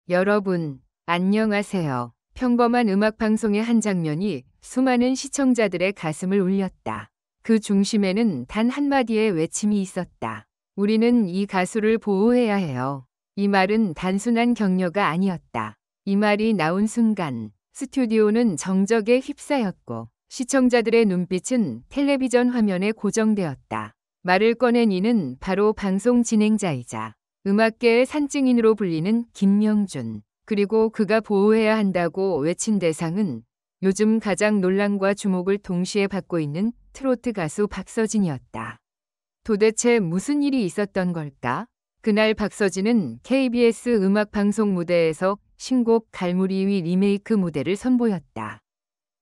여러분, 안녕하세요. 평범한 음악방송의 한 장면이 수많은 시청자들의 가슴을 울렸다. 그 중심에는 단 한마디의 외침이 있었다. 우리는 이 가수를 보호해야 해요. 이 말은 단순한 격려가 아니었다. 이 말이 나온 순간 스튜디오는 정적에 휩싸였고 시청자들의 눈빛은 텔레비전 화면에 고정되었다. 말을 꺼낸 이는 바로 방송 진행자이자 음악계의 산증인으로 불리는 김명준. 그리고 그가 보호해야 한다고 외친 대상은 요즘 가장 논란과 주목을 동시에 받고 있는 트로트 가수 박서진이었다. 도대체 무슨 일이 있었던 걸까? 그날 박서진은 KBS 음악방송 무대에서 신곡 갈무리 위 리메이크 무대를 선보였다.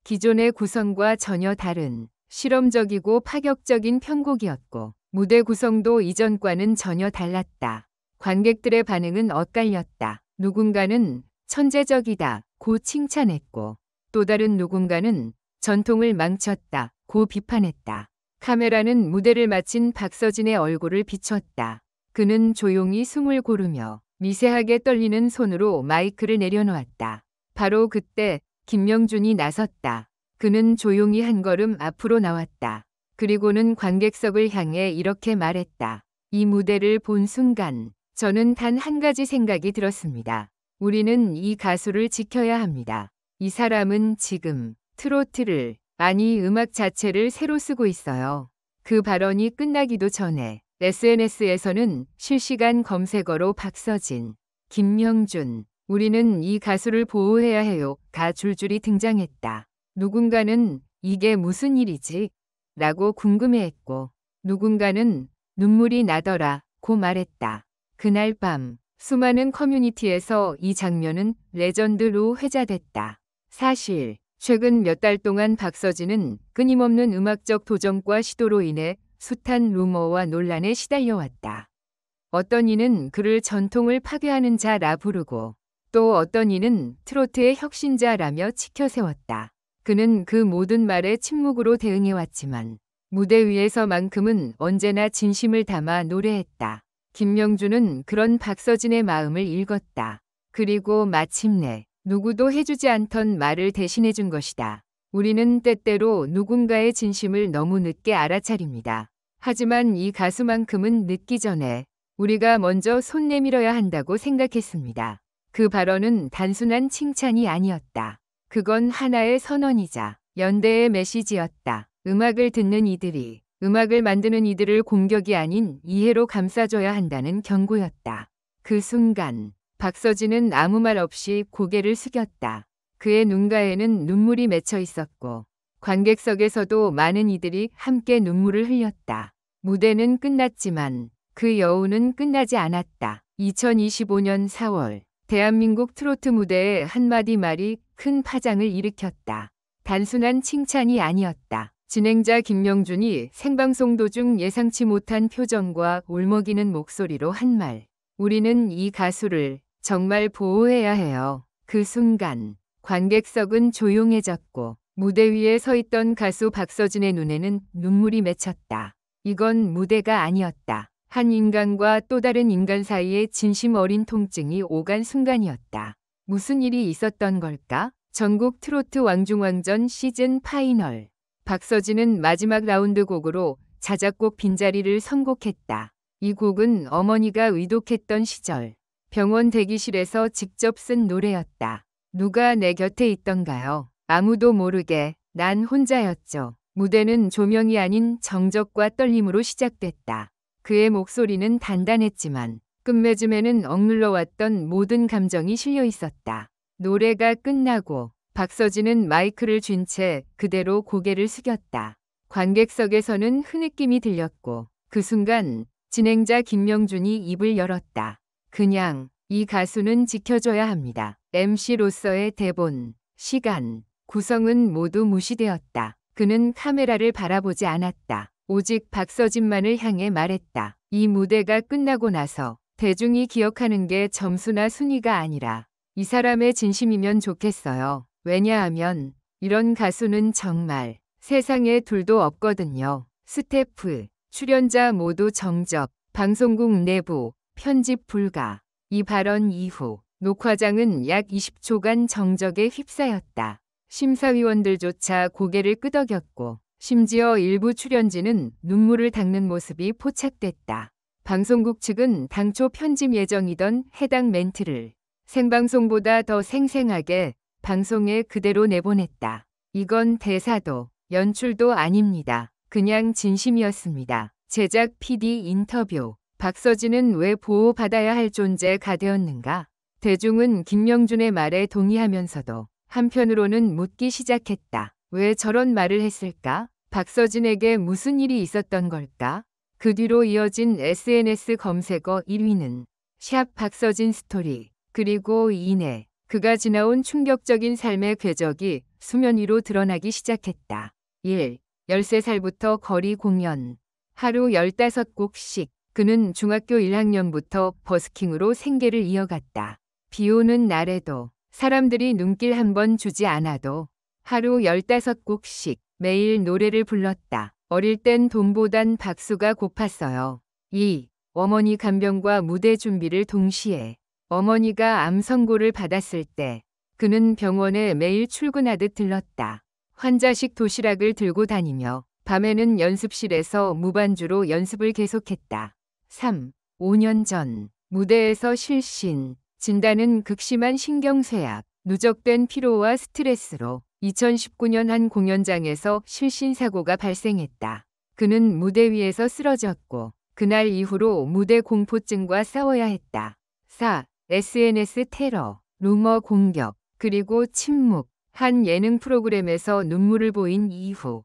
기존의 구성과 전혀 다른 실험적이고 파격적인 편곡이었고 무대 구성도 이전과는 전혀 달랐다. 관객들의 반응은 엇갈렸다. 누군가는 천재적이다 고 칭찬했고 또 다른 누군가는 전통을 망쳤다 고 비판했다. 카메라는 무대를 마친 박서진의 얼굴을 비췄다. 그는 조용히 숨을 고르며 미세하게 떨리는 손으로 마이크를 내려놓았다. 바로 그때 김명준이 나섰다. 그는 조용히 한 걸음 앞으로 나왔다. 그리고는 관객석을 향해 이렇게 말했다. 이 무대를 본 순간 저는 단 한 가지 생각이 들었습니다. 우리는 이 가수를 지켜야 합니다. 이 사람은 지금 트로트를, 아니 음악 자체를 새로 쓰고 있어요. 그 발언이 끝나기도 전에 SNS에서는 실시간 검색어로 박서진, 김명준, 우리는 이 가수를 보호해야 해요가 줄줄이 등장했다. 누군가는 이게 무슨 일이지? 라고 궁금해했고 누군가는 눈물이 나더라 고 말했다. 그날 밤 수많은 커뮤니티에서 이 장면은 레전드로 회자됐다. 사실 최근 몇 달 동안 박서진은 끊임없는 음악적 도전과 시도로 인해 숱한 루머와 논란에 시달려왔다. 어떤 이는 그를 전통을 파괴하는 자라 부르고 또 어떤 이는 트로트의 혁신자라며 치켜세웠다. 그는 그 모든 말에 침묵으로 대응해왔지만 무대 위에서만큼은 언제나 진심을 담아 노래했다. 김명준은 그런 박서진의 마음을 읽었다. 그리고 마침내 누구도 해주지 않던 말을 대신해준 것이다. 우리는 때때로 누군가의 진심을 너무 늦게 알아차립니다. 하지만 이 가수만큼은 늦기 전에 우리가 먼저 손 내밀어야 한다고 생각했습니다. 그 발언은 단순한 칭찬이 아니었다. 그건 하나의 선언이자 연대의 메시지였다. 음악을 듣는 이들이 음악을 만드는 이들을 공격이 아닌 이해로 감싸줘야 한다는 경고였다. 그 순간 박서진은 아무 말 없이 고개를 숙였다. 그의 눈가에는 눈물이 맺혀 있었고 관객석에서도 많은 이들이 함께 눈물을 흘렸다. 무대는 끝났지만 그 여운은 끝나지 않았다. 2025년 4월 대한민국 트로트 무대의 한마디 말이 큰 파장을 일으켰다. 단순한 칭찬이 아니었다. 진행자 김명준이 생방송 도중 예상치 못한 표정과 울먹이는 목소리로 한 말. 우리는 이 가수를 정말 보호해야 해요. 그 순간 관객석은 조용해졌고 무대 위에 서 있던 가수 박서진의 눈에는 눈물이 맺혔다. 이건 무대가 아니었다. 한 인간과 또 다른 인간 사이의 진심 어린 통증이 오간 순간이었다. 무슨 일이 있었던 걸까? 전국 트로트 왕중왕전 시즌 파이널. 박서진은 마지막 라운드 곡으로 자작곡 빈자리를 선곡했다. 이 곡은 어머니가 위독했던 시절 병원 대기실에서 직접 쓴 노래였다. 누가 내 곁에 있던가요? 아무도 모르게 난 혼자였죠. 무대는 조명이 아닌 정적과 떨림으로 시작됐다. 그의 목소리는 단단했지만 끝맺음에는 억눌러왔던 모든 감정이 실려 있었다. 노래가 끝나고 박서진은 마이크를 쥔 채 그대로 고개를 숙였다. 관객석에서는 흐느낌이 들렸고 그 순간 진행자 김명준이 입을 열었다. 그냥 이 가수는 지켜줘야 합니다. MC로서의 대본, 시간, 구성은 모두 무시되었다. 그는 카메라를 바라보지 않았다. 오직 박서진만을 향해 말했다. 이 무대가 끝나고 나서 대중이 기억하는 게 점수나 순위가 아니라 이 사람의 진심이면 좋겠어요. 왜냐하면 이런 가수는 정말 세상에 둘도 없거든요. 스태프, 출연자 모두 정적, 방송국 내부, 편집 불가. 이 발언 이후 녹화장은 약 20초간 정적에 휩싸였다. 심사위원들조차 고개를 끄덕였고 심지어 일부 출연진은 눈물을 닦는 모습이 포착됐다. 방송국 측은 당초 편집 예정이던 해당 멘트를 생방송보다 더 생생하게 방송에 그대로 내보냈다. 이건 대사도 연출도 아닙니다. 그냥 진심이었습니다. 제작 PD 인터뷰. 박서진은 왜 보호받아야 할 존재가 되었는가? 대중은 김명준의 말에 동의하면서도 한편으로는 묻기 시작했다. 왜 저런 말을 했을까? 박서진에게 무슨 일이 있었던 걸까? 그 뒤로 이어진 SNS 검색어 1위는 샵 박서진 스토리, 그리고 이내 그가 지나온 충격적인 삶의 궤적이 수면 위로 드러나기 시작했다. 1. 13살부터 거리 공연. 하루 15곡씩. 그는 중학교 1학년부터 버스킹으로 생계를 이어갔다. 비 오는 날에도 사람들이 눈길 한 번 주지 않아도 하루 15곡씩 매일 노래를 불렀다. 어릴 땐 돈보단 박수가 고팠어요. 2. 어머니 간병과 무대 준비를 동시에. 어머니가 암 선고를 받았을 때 그는 병원에 매일 출근하듯 들렀다. 환자식 도시락을 들고 다니며 밤에는 연습실에서 무반주로 연습을 계속했다. 3. 5년 전 무대에서 실신. 진단은 극심한 신경쇠약, 누적된 피로와 스트레스로 2019년 한 공연장에서 실신 사고가 발생했다. 그는 무대 위에서 쓰러졌고 그날 이후로 무대 공포증과 싸워야 했다. 4. SNS 테러, 루머 공격, 그리고 침묵. 한 예능 프로그램에서 눈물을 보인 이후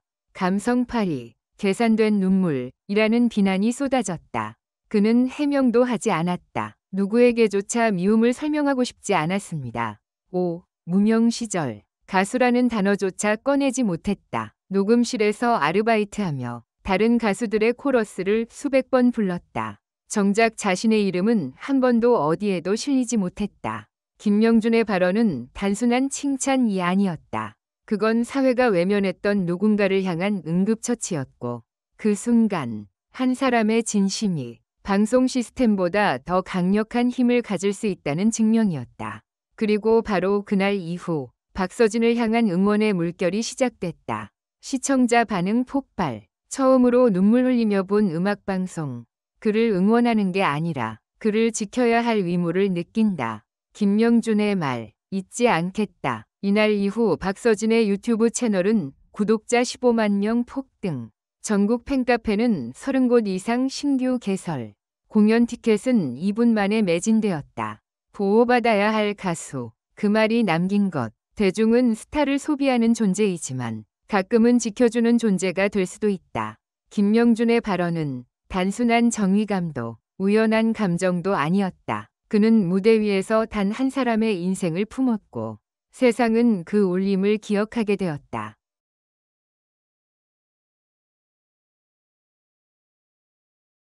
감성팔이, 계산된 눈물이라는 비난이 쏟아졌다. 그는 해명도 하지 않았다. 누구에게조차 미움을 설명하고 싶지 않았습니다. 5. 무명 시절. 가수라는 단어조차 꺼내지 못했다. 녹음실에서 아르바이트하며 다른 가수들의 코러스를 수백 번 불렀다. 정작 자신의 이름은 한 번도 어디에도 실리지 못했다. 김명준의 발언은 단순한 칭찬이 아니었다. 그건 사회가 외면했던 누군가를 향한 응급처치였고 그 순간 한 사람의 진심이 방송 시스템보다 더 강력한 힘을 가질 수 있다는 증명이었다. 그리고 바로 그날 이후 박서진을 향한 응원의 물결이 시작됐다. 시청자 반응 폭발. 처음으로 눈물 흘리며 본 음악방송. 그를 응원하는 게 아니라 그를 지켜야 할 의무를 느낀다. 김명준의 말, 잊지 않겠다. 이날 이후 박서진의 유튜브 채널은 구독자 15만 명 폭등. 전국 팬카페는 30곳 이상 신규 개설. 공연 티켓은 2분 만에 매진되었다. 보호받아야 할 가수. 그 말이 남긴 것. 대중은 스타를 소비하는 존재이지만 가끔은 지켜주는 존재가 될 수도 있다. 김명준의 발언은 단순한 정의감도 우연한 감정도 아니었다. 그는 무대 위에서 단 한 사람의 인생을 품었고 세상은 그 울림을 기억하게 되었다.